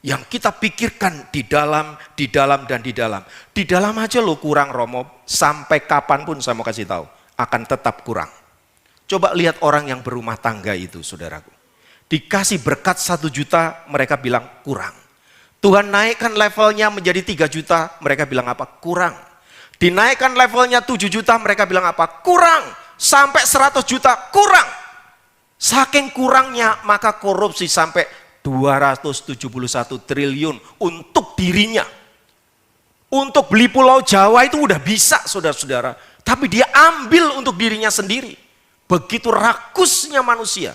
yang kita pikirkan di dalam, dan di dalam. Di dalam aja lo kurang Romo, sampai kapanpun saya mau kasih tahu, akan tetap kurang. Coba lihat orang yang berumah tangga itu, saudaraku. Dikasih berkat 1 juta, mereka bilang kurang. Tuhan naikkan levelnya menjadi 3 juta, mereka bilang apa? Kurang. Dinaikkan levelnya 7 juta, mereka bilang apa? Kurang. Sampai 100 juta, kurang. Saking kurangnya, maka korupsi sampai 271 triliun untuk dirinya. Untuk beli Pulau Jawa itu udah bisa, saudara-saudara. Tapi dia ambil untuk dirinya sendiri. Begitu rakusnya manusia.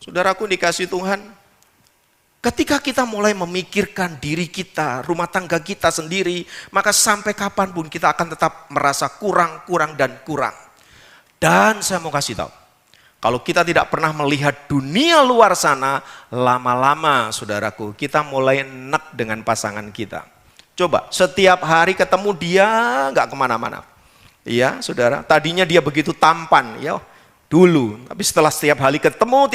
Saudaraku dikasih Tuhan, ketika kita mulai memikirkan diri kita, rumah tangga kita sendiri, maka sampai kapanpun kita akan tetap merasa kurang, dan kurang. Dan saya mau kasih tahu, kalau kita tidak pernah melihat dunia luar sana, lama-lama saudaraku, kita mulai enak dengan pasangan kita. Coba, setiap hari ketemu dia nggak kemana-mana. Iya saudara, tadinya dia begitu tampan, ya dulu. Tapi setelah setiap hari ketemu,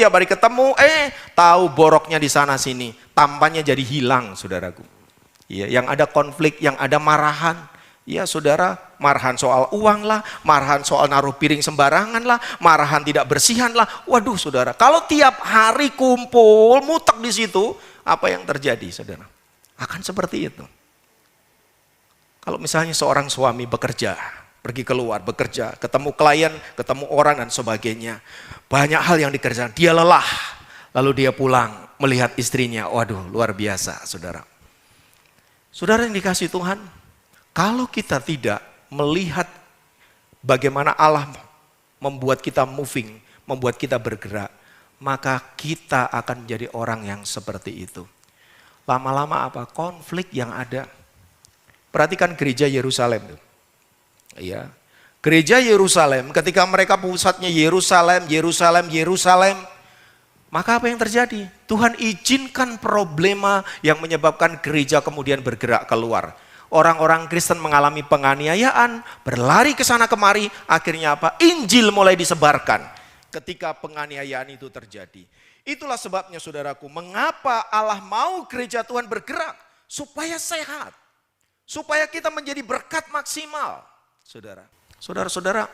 tahu boroknya di sana sini. Tampannya jadi hilang, saudaraku. Iya, yang ada konflik, yang ada marahan. Ya saudara, marahan soal uang lah, marahan soal naruh piring sembarangan lah, marahan tidak bersihan lah. Waduh saudara, kalau tiap hari kumpul, mutek di situ, apa yang terjadi saudara? Akan seperti itu. Kalau misalnya seorang suami bekerja, pergi keluar, bekerja, ketemu klien, ketemu orang dan sebagainya. Banyak hal yang dikerjakan, dia lelah. Lalu dia pulang, melihat istrinya, waduh luar biasa saudara. Saudara yang dikasih Tuhan, kalau kita tidak melihat bagaimana Allah membuat kita moving, membuat kita bergerak, maka kita akan menjadi orang yang seperti itu. Lama-lama apa? Konflik yang ada. Perhatikan gereja Yerusalem. Ya. Gereja Yerusalem, ketika mereka pusatnya Yerusalem, maka apa yang terjadi? Tuhan izinkan problema yang menyebabkan gereja kemudian bergerak keluar. Orang-orang Kristen mengalami penganiayaan, berlari ke sana kemari, akhirnya apa? Injil mulai disebarkan ketika penganiayaan itu terjadi. Itulah sebabnya saudaraku, mengapa Allah mau gereja Tuhan bergerak? Supaya sehat, supaya kita menjadi berkat maksimal. Saudara-saudara,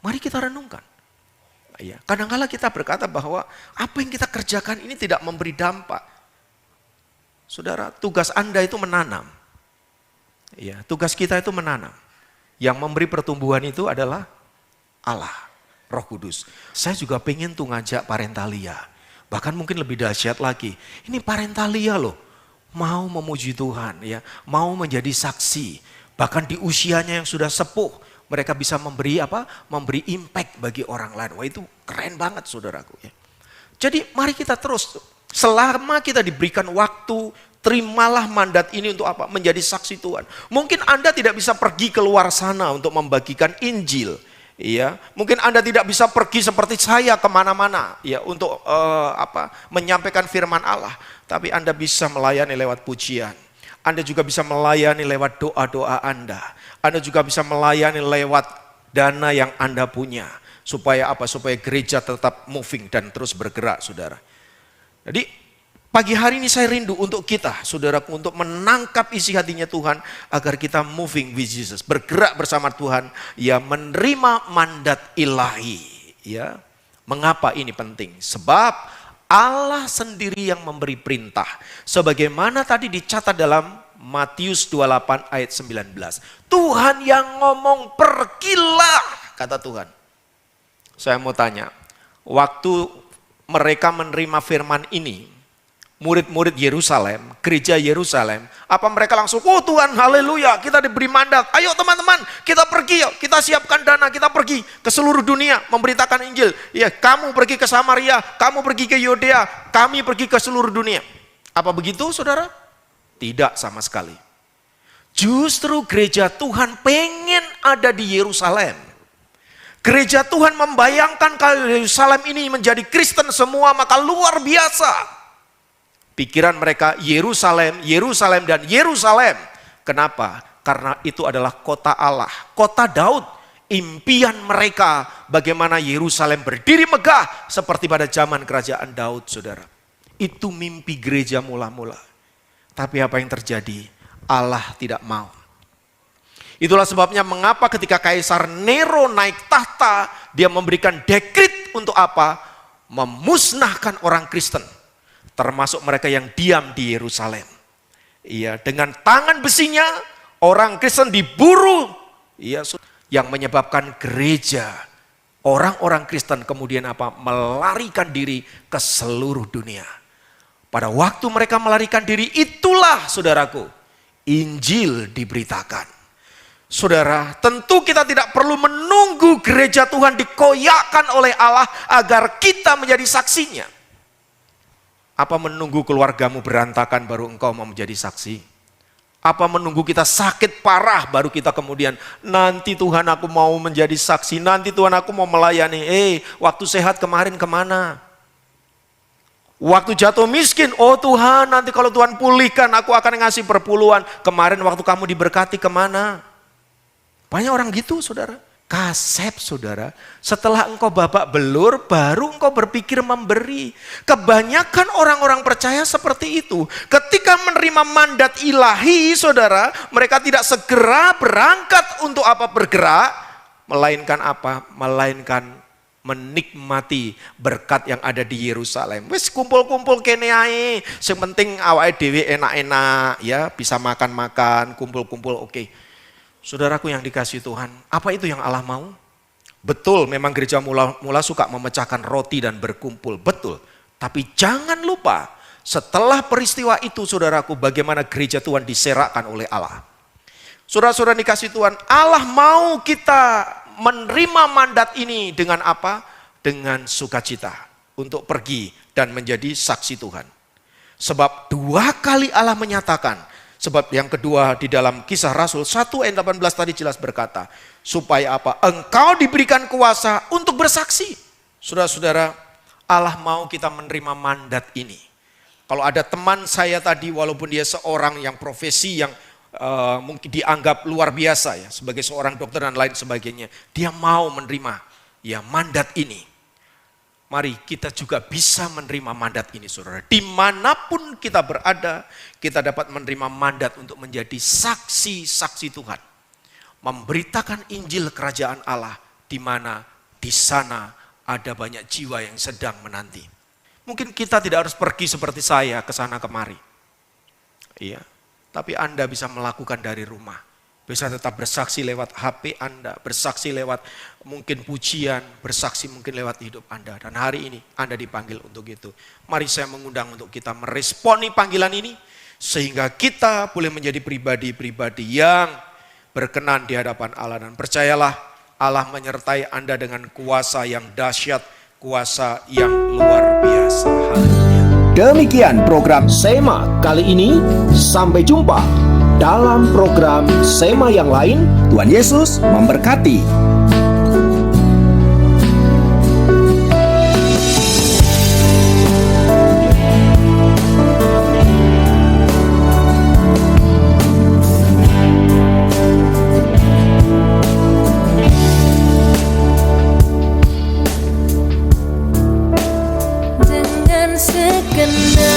mari kita renungkan. Ya, kadang-kala kita berkata bahwa apa yang kita kerjakan ini tidak memberi dampak. Saudara, tugas Anda itu menanam. Ya, tugas kita itu menanam. Yang memberi pertumbuhan itu adalah Allah, Roh Kudus. Saya juga pengen tuh ngajak Parentalia. Bahkan mungkin lebih dahsyat lagi. Ini Parentalia loh, mau memuji Tuhan, ya, mau menjadi saksi. Bahkan di usianya yang sudah sepuh, mereka bisa memberi apa? Memberi impact bagi orang lain. Wah itu keren banget saudaraku. Ya. Jadi mari kita terus, selama kita diberikan waktu, terimalah mandat ini untuk apa? Menjadi saksi Tuhan. Mungkin Anda tidak bisa pergi keluar sana untuk membagikan Injil. Ya, mungkin Anda tidak bisa pergi seperti saya kemana-mana ya untuk menyampaikan firman Allah. Tapi Anda bisa melayani lewat pujian. Anda juga bisa melayani lewat doa-doa Anda. Anda juga bisa melayani lewat dana yang Anda punya. Supaya apa? Supaya gereja tetap moving dan terus bergerak, saudara. Jadi pagi hari ini saya rindu untuk kita, saudaraku, untuk menangkap isi hatinya Tuhan agar kita moving with Jesus, bergerak bersama Tuhan, ya menerima mandat ilahi. Ya, mengapa ini penting? Sebab Allah sendiri yang memberi perintah. Sebagaimana tadi dicatat dalam Matius 28 ayat 19. Tuhan yang ngomong pergilah, kata Tuhan. Saya mau tanya, waktu mereka menerima firman ini, murid-murid Yerusalem, gereja Yerusalem, apa mereka langsung, oh Tuhan, haleluya, kita diberi mandat, ayo teman-teman, kita pergi yuk, kita siapkan dana, kita pergi ke seluruh dunia, memberitakan Injil, ya kamu pergi ke Samaria, kamu pergi ke Yudea, kami pergi ke seluruh dunia. Apa begitu saudara? Tidak sama sekali. Justru gereja Tuhan pengen ada di Yerusalem. Gereja Tuhan membayangkan kalau Yerusalem ini menjadi Kristen semua, maka luar biasa. Pikiran mereka Yerusalem, Yerusalem, dan Yerusalem. Kenapa? Karena itu adalah kota Allah, kota Daud. Impian mereka bagaimana Yerusalem berdiri megah seperti pada zaman kerajaan Daud, saudara. Itu mimpi gereja mula-mula. Tapi apa yang terjadi? Allah tidak mau. Itulah sebabnya mengapa ketika Kaisar Nero naik tahta, dia memberikan dekret untuk apa? Memusnahkan orang Kristen, termasuk mereka yang diam di Yerusalem. Iya, dengan tangan besinya orang Kristen diburu. Iya, yang menyebabkan gereja, orang-orang Kristen kemudian apa? Melarikan diri ke seluruh dunia. Pada waktu mereka melarikan diri, itulah saudaraku, Injil diberitakan. Saudara, tentu kita tidak perlu menunggu gereja Tuhan dikoyakkan oleh Allah agar kita menjadi saksinya. Apa menunggu keluargamu berantakan baru engkau mau menjadi saksi? Apa menunggu kita sakit parah baru kita kemudian, nanti Tuhan aku mau menjadi saksi, nanti Tuhan aku mau melayani. Waktu sehat kemarin kemana? Waktu jatuh miskin, oh Tuhan nanti kalau Tuhan pulihkan aku akan ngasih perpuluhan. Kemarin waktu kamu diberkati kemana? Banyak orang gitu saudara. Kasep saudara. Setelah engkau babak belur baru engkau berpikir memberi. Kebanyakan orang-orang percaya seperti itu. Ketika menerima mandat ilahi saudara, mereka tidak segera berangkat untuk apa bergerak. Melainkan apa? Melainkan menikmati berkat yang ada di Yerusalem. Wes kumpul-kumpul kene ae. Sing penting awake dhewe enak-enak ya, bisa makan-makan, kumpul-kumpul oke. Saudaraku yang dikasihi Tuhan, apa itu yang Allah mau? Betul, memang gereja mula suka memecahkan roti dan berkumpul, betul. Tapi jangan lupa, setelah peristiwa itu saudaraku, bagaimana gereja Tuhan diserakkan oleh Allah. Saudara-saudara dikasihi Tuhan, Allah mau kita menerima mandat ini dengan apa? Dengan sukacita untuk pergi dan menjadi saksi Tuhan. Sebab 2 kali Allah menyatakan, sebab yang kedua di dalam Kisah Rasul 1 ayat 18 tadi jelas berkata, supaya apa? Engkau diberikan kuasa untuk bersaksi. Saudara-saudara, Allah mau kita menerima mandat ini. Kalau ada teman saya tadi, walaupun dia seorang yang profesi yang mungkin dianggap luar biasa ya, sebagai seorang dokter dan lain sebagainya, dia mau menerima ya mandat ini. Mari kita juga bisa menerima mandat ini saudara. Dimanapun kita berada, kita dapat menerima mandat untuk menjadi saksi-saksi Tuhan. Memberitakan Injil kerajaan Allah, di mana di sana ada banyak jiwa yang sedang menanti. Mungkin kita tidak harus pergi seperti saya ke sana kemari. Iya, tapi Anda bisa melakukan dari rumah. Bisa tetap bersaksi lewat HP Anda, bersaksi lewat mungkin pujian, bersaksi mungkin lewat hidup Anda. Dan hari ini Anda dipanggil untuk itu. Mari saya mengundang untuk kita meresponi panggilan ini, sehingga kita boleh menjadi pribadi-pribadi yang berkenan di hadapan Allah. Dan percayalah, Allah menyertai Anda dengan kuasa yang dahsyat, kuasa yang luar biasa. Haleluya. Demikian program Sema kali ini. Sampai jumpa dalam program Sema yang lain. Tuhan Yesus memberkati. Dengan segenap